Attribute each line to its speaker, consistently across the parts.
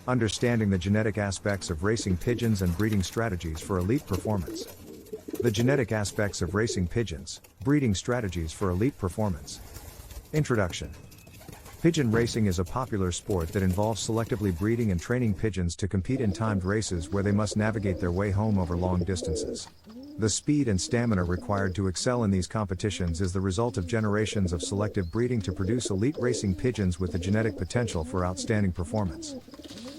Speaker 1: Understanding the genetic aspects of racing pigeons and breeding strategies for elite performance. The genetic aspects of racing pigeons, breeding strategies for elite performance. Introduction. Pigeon racing is a popular sport that involves selectively breeding and training pigeons to compete in timed races where they must navigate their way home over long distances. The speed and stamina required to excel in these competitions is the result of generations of selective breeding to produce elite racing pigeons with the genetic potential for outstanding performance.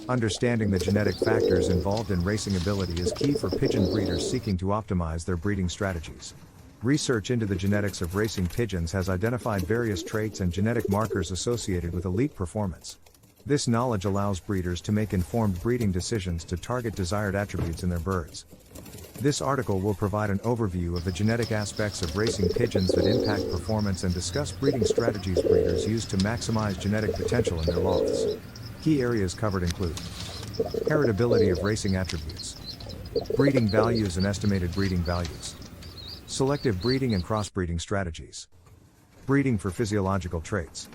Speaker 1: Understanding the genetic factors involved in racing ability is key for pigeon breeders seeking to optimize their breeding strategies. Research into the genetics of racing pigeons has identified various traits and genetic markers associated with elite performance. This knowledge allows breeders to make informed breeding decisions to target desired attributes in their birds. This article will provide an overview of the genetic aspects of racing pigeons that impact performance and discuss breeding strategies breeders use to maximize genetic potential in their lofts. Key areas covered include heritability of racing attributes, breeding values and estimated breeding values, selective breeding and crossbreeding strategies, breeding for physiological traits,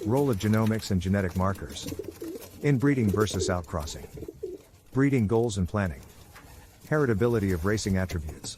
Speaker 1: role of genomics and genetic markers, inbreeding versus outcrossing, breeding goals and planning, heritability of racing attributes.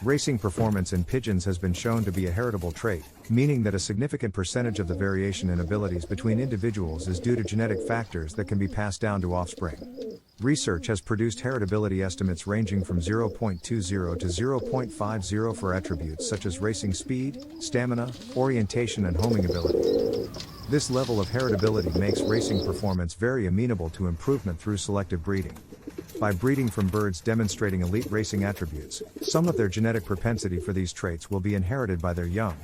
Speaker 1: Racing performance in pigeons has been shown to be a heritable trait, meaning that a significant percentage of the variation in abilities between individuals is due to genetic factors that can be passed down to offspring. Research has produced heritability estimates ranging from 0.20 to 0.50 for attributes such as racing speed, stamina, orientation and homing ability. This level of heritability makes racing performance very amenable to improvement through selective breeding. By breeding from birds demonstrating elite racing attributes, some of their genetic propensity for these traits will be inherited by their young.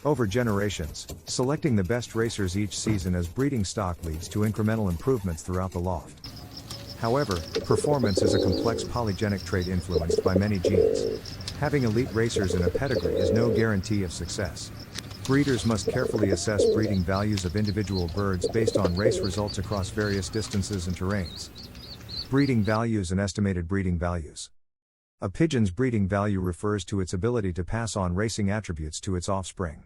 Speaker 1: Over generations, selecting the best racers each season as breeding stock leads to incremental improvements throughout the loft. However, performance is a complex polygenic trait influenced by many genes. Having elite racers in a pedigree is no guarantee of success. Breeders must carefully assess breeding values of individual birds based on race results across various distances and terrains. Breeding values and estimated breeding values. A pigeon's breeding value refers to its ability to pass on racing attributes to its offspring.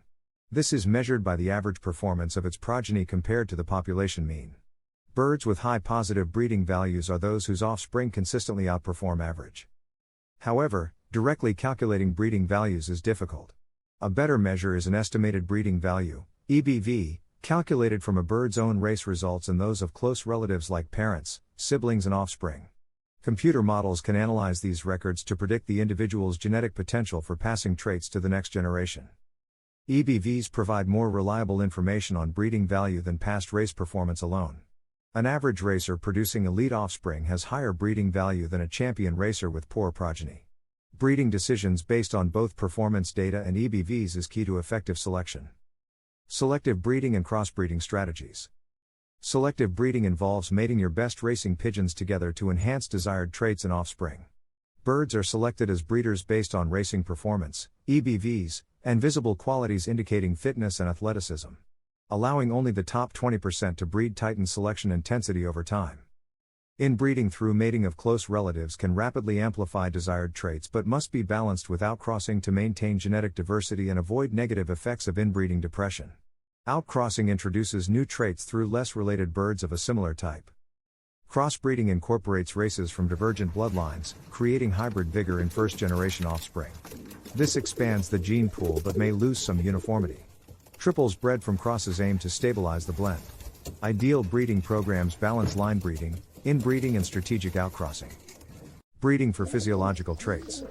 Speaker 1: This is measured by the average performance of its progeny compared to the population mean. Birds with high positive breeding values are those whose offspring consistently outperform average. However, directly calculating breeding values is difficult. A better measure is an estimated breeding value, EBV, calculated from a bird's own race results and those of close relatives like parents, siblings and offspring. Computer models can analyze these records to predict the individual's genetic potential for passing traits to the next generation. EBVs provide more reliable information on breeding value than past race performance alone. An average racer producing elite offspring has higher breeding value than a champion racer with poor progeny. Breeding decisions based on both performance data and EBVs is key to effective selection. Selective breeding and crossbreeding strategies. Selective breeding involves mating your best racing pigeons together to enhance desired traits and offspring. Birds are selected as breeders based on racing performance, EBVs, and visible qualities indicating fitness and athleticism. Allowing only the top 20% to breed tightens selection intensity over time. Inbreeding through mating of close relatives can rapidly amplify desired traits but must be balanced with outcrossing to maintain genetic diversity and avoid negative effects of inbreeding depression. Outcrossing introduces new traits through less related birds of a similar type. Crossbreeding incorporates races from divergent bloodlines, creating hybrid vigor in first-generation offspring. This expands the gene pool but may lose some uniformity. Triples bred from crosses aim to stabilize the blend. Ideal breeding programs balance line breeding, inbreeding and strategic outcrossing. Breeding for physiological traits.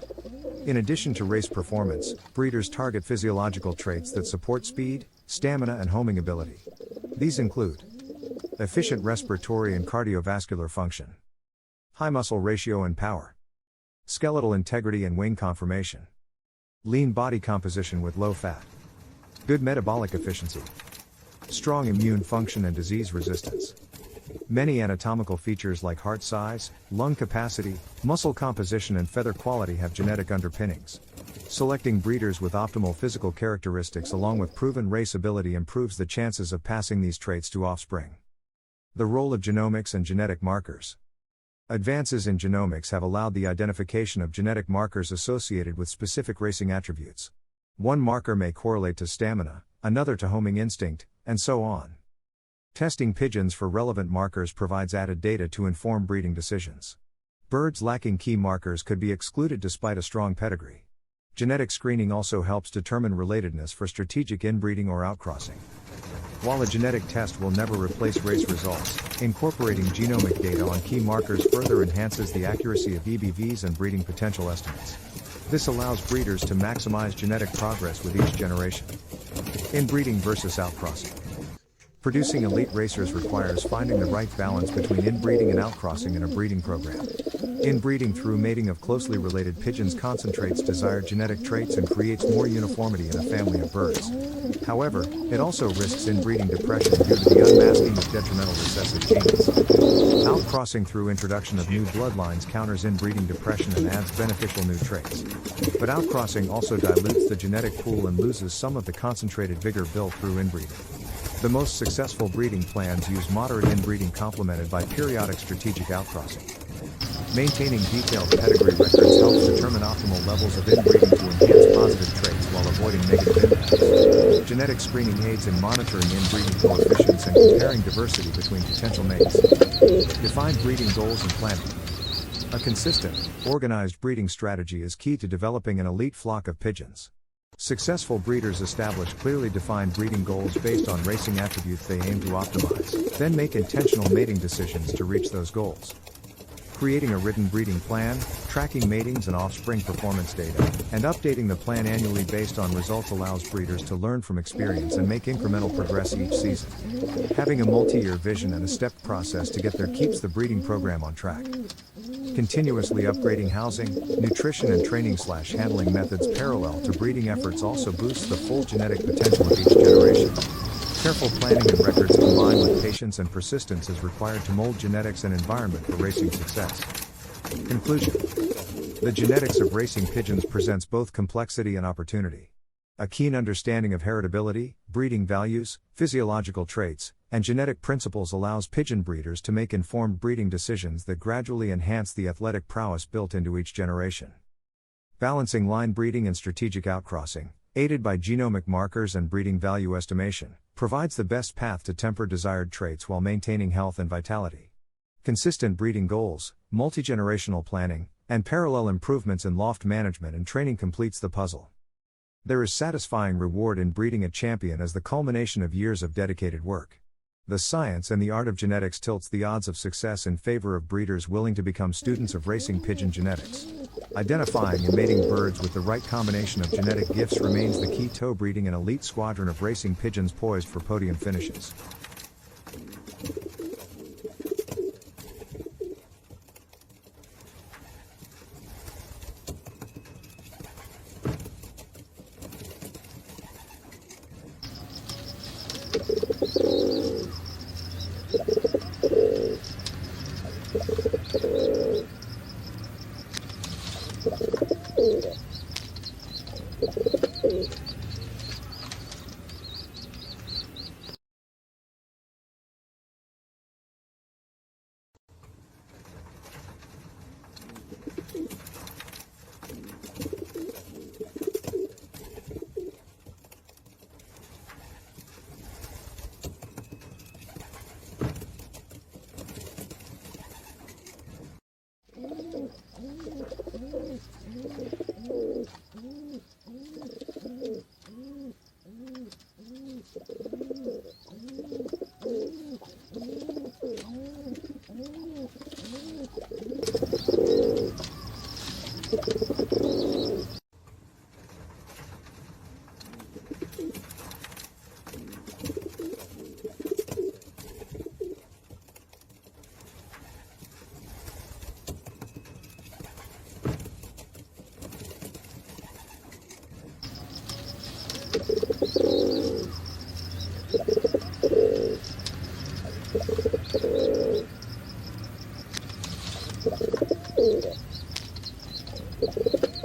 Speaker 1: In addition to race performance, breeders target physiological traits that support speed, stamina and homing ability. These include efficient respiratory and cardiovascular function, high muscle ratio and power, skeletal integrity and wing conformation, lean body composition with low fat, good metabolic efficiency, strong immune function and disease resistance. Many anatomical features like heart size, lung capacity, muscle composition and feather quality have genetic underpinnings. Selecting breeders with optimal physical characteristics along with proven race ability improves the chances of passing these traits to offspring. The role of genomics and genetic markers. Advances in genomics have allowed the identification of genetic markers associated with specific racing attributes. One marker may correlate to stamina, another to homing instinct, and so on. Testing pigeons for relevant markers provides added data to inform breeding decisions. Birds lacking key markers could be excluded despite a strong pedigree. Genetic screening also helps determine relatedness for strategic inbreeding or outcrossing. While a genetic test will never replace race results, incorporating genomic data on key markers further enhances the accuracy of EBVs and breeding potential estimates. This allows breeders to maximize genetic progress with each generation. Inbreeding versus outcrossing. Producing elite racers requires finding the right balance between inbreeding and outcrossing in a breeding program. Inbreeding through mating of closely related pigeons concentrates desired genetic traits and creates more uniformity in a family of birds. However, it also risks inbreeding depression due to the unmasking of detrimental recessive genes. Outcrossing through introduction of new bloodlines counters inbreeding depression and adds beneficial new traits. But outcrossing also dilutes the genetic pool and loses some of the concentrated vigor built through inbreeding. The most successful breeding plans use moderate inbreeding complemented by periodic strategic outcrossing. Maintaining detailed pedigree records helps determine optimal levels of inbreeding to enhance positive traits while avoiding negative impacts. Genetic screening aids in monitoring inbreeding coefficients and comparing diversity between potential mates. Define breeding goals and planning. A consistent, organized breeding strategy is key to developing an elite flock of pigeons. Successful breeders establish clearly defined breeding goals based on racing attributes they aim to optimize, then make intentional mating decisions to reach those goals. Creating a written breeding plan, tracking matings and offspring performance data, and updating the plan annually based on results allows breeders to learn from experience and make incremental progress each season. Having a multi-year vision and a stepped process to get there keeps the breeding program on track. Continuously upgrading housing, nutrition and training/handling methods parallel to breeding efforts also boosts the full genetic potential of each generation. Careful planning and records combined with patience and persistence is required to mold genetics and environment for racing success. Conclusion. The genetics of racing pigeons presents both complexity and opportunity. A keen understanding of heritability, breeding values, physiological traits, and genetic principles allows pigeon breeders to make informed breeding decisions that gradually enhance the athletic prowess built into each generation. Balancing line breeding and strategic outcrossing, aided by genomic markers and breeding value estimation, provides the best path to temper desired traits while maintaining health and vitality. Consistent breeding goals, multi-generational planning, and parallel improvements in loft management and training completes the puzzle. There is satisfying reward in breeding a champion as the culmination of years of dedicated work. The science and the art of genetics tilts the odds of success in favor of breeders willing to become students of racing pigeon genetics. Identifying and mating birds with the right combination of genetic gifts remains the key to breeding an elite squadron of racing pigeons poised for podium finishes.
Speaker 2: Thank you.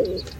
Speaker 2: Thank you.